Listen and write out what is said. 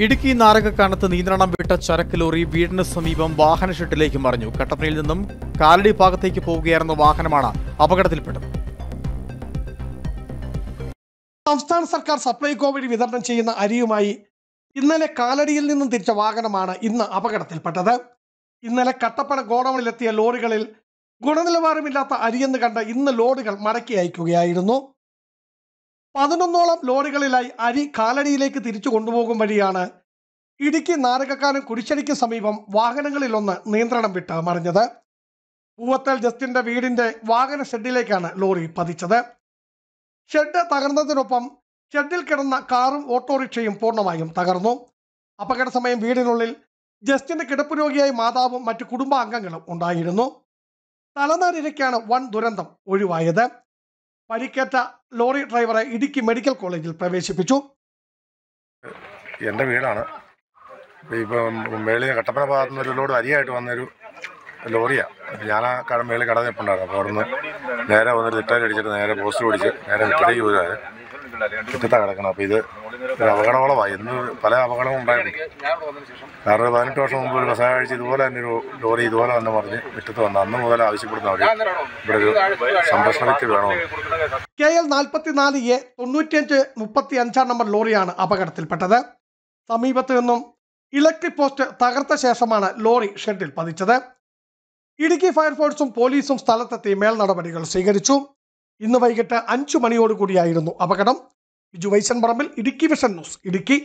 ഇടുക്കി നാരകക്കാനത്ത് നിയന്ത്രണം വിട്ട ചരക്ക് ലോറി വീടിന് സമീപം വാഹന ഷെഡിലേക്ക് മറിഞ്ഞു. കട്ടപ്പനയിൽ നിന്നും കാലടി ഭാഗത്തേക്ക് പോവുകയായിരുന്ന വാഹനമാണ് അപകടത്തിൽപ്പെട്ടത്. സംസ്ഥാന സർക്കാർ സപ്ലൈകോ വഴി വിതരണം ചെയ്യുന്ന അരിയുമായി ഇന്നലെ കാലടിയിൽ നിന്നും തിരിച്ച വാഹനമാണ് ഇന്ന് അപകടത്തിൽപ്പെട്ടത്. ഇന്നലെ കട്ടപ്പന ഗോഡൌണിലെത്തിയ ലോറികളിൽ ഗുണനിലവാരമില്ലാത്ത അരിയെന്ന് കണ്ട് ഇന്ന് ലോഡുകൾ മടക്കി അയക്കുകയായിരുന്നു. 11ഓളം ലോറികളിലായി അരി കാലടിയിലേക്ക് തിരിച്ചു കൊണ്ടുപോകും വഴിയാണ് ഇടുക്കി നാരകക്കാനം കുരിശടിക്ക് സമീപം വാഹനങ്ങളിലൊന്ന് നിയന്ത്രണം വിട്ട് മറിഞ്ഞത്. പൂവത്തൽ ജസ്റ്റിന്റെ വീടിന്റെ വാഹന ഷെഡിലേക്കാണ് ലോറി പതിച്ചത്. ഷെഡ് തകർന്നതിനൊപ്പം ഷെഡിൽ കിടന്ന കാറും ഓട്ടോറിക്ഷയും പൂർണ്ണമായും തകർന്നു. അപകട സമയം വീടിനുള്ളിൽ ജസ്റ്റിന്റെ കിടപ്പ് രോഗിയായ മാതാവും മറ്റു കുടുംബാംഗങ്ങളും ഉണ്ടായിരുന്നു. തലനാരിഴയ്ക്കാണ് വൻ ദുരന്തം ഒഴിവായത്. പരിക്കേറ്റ ലോറി ഡ്രൈവറെ ഇടുക്കി മെഡിക്കൽ കോളേജിൽ പ്രവേശിപ്പിച്ചു. എൻ്റെ വീടാണ്. ഇപ്പം മേളിൽ കട്ടപ്പന ഭാഗത്തു നിന്ന് ഒരു ലോഡ് അരിയായിട്ട് വന്നൊരു ലോറിയാണ്. ഞാൻ ആ മേളിൽ കട നിൽപ്പുണ്ടായിരുന്നു. അപ്പോൾ അവിടെ നിന്ന് നേരെ വന്നൊരു തിട്ടാരി അടിച്ചിട്ട് നേരെ പോസ്റ്റ് ഓടിച്ച് നേരെ മുറ്റത്തേക്ക് പോരുവാണ്. മുറ്റത്താണ് കിടക്കണം. അപ്പോൾ ഇത് ഒരു അപകടങ്ങളമായി. ഇന്ന് പല അപകടവും ഉണ്ടായിട്ടുണ്ട്. കാരണം 18 വർഷം മുമ്പ് ഒരു കസായ കഴിച്ച് ഇതുപോലെ തന്നെ ഒരു ലോറി ഇതുപോലെ തന്നെ മറിഞ്ഞ് മുറ്റത്ത് വന്ന് അന്ന് മുതൽ ആവശ്യപ്പെടുന്നവർ ഇവിടെ ഒരു സംരക്ഷണ വ്യക്തി വേണോ. KL 44A 9535 നമ്പർ ലോറിയാണ് അപകടത്തിൽപ്പെട്ടത്. സമീപത്ത് നിന്നും ഇലക്ട്രിക് പോസ്റ്റ് തകർത്ത ശേഷമാണ് ലോറി ഷെഡിൽ പതിച്ചത്. ഇടുക്കി ഫയർഫോഴ്സും പോലീസും സ്ഥലത്തെത്തി മേൽ നടപടികൾ സ്വീകരിച്ചു. ഇന്ന് വൈകിട്ട് 5 മണിയോടുകൂടിയായിരുന്നു അപകടം. ബിജു വൈശൻ പറമ്പിൽ, ഇടുക്കി വിഷൻ ന്യൂസ്, ഇടുക്കി.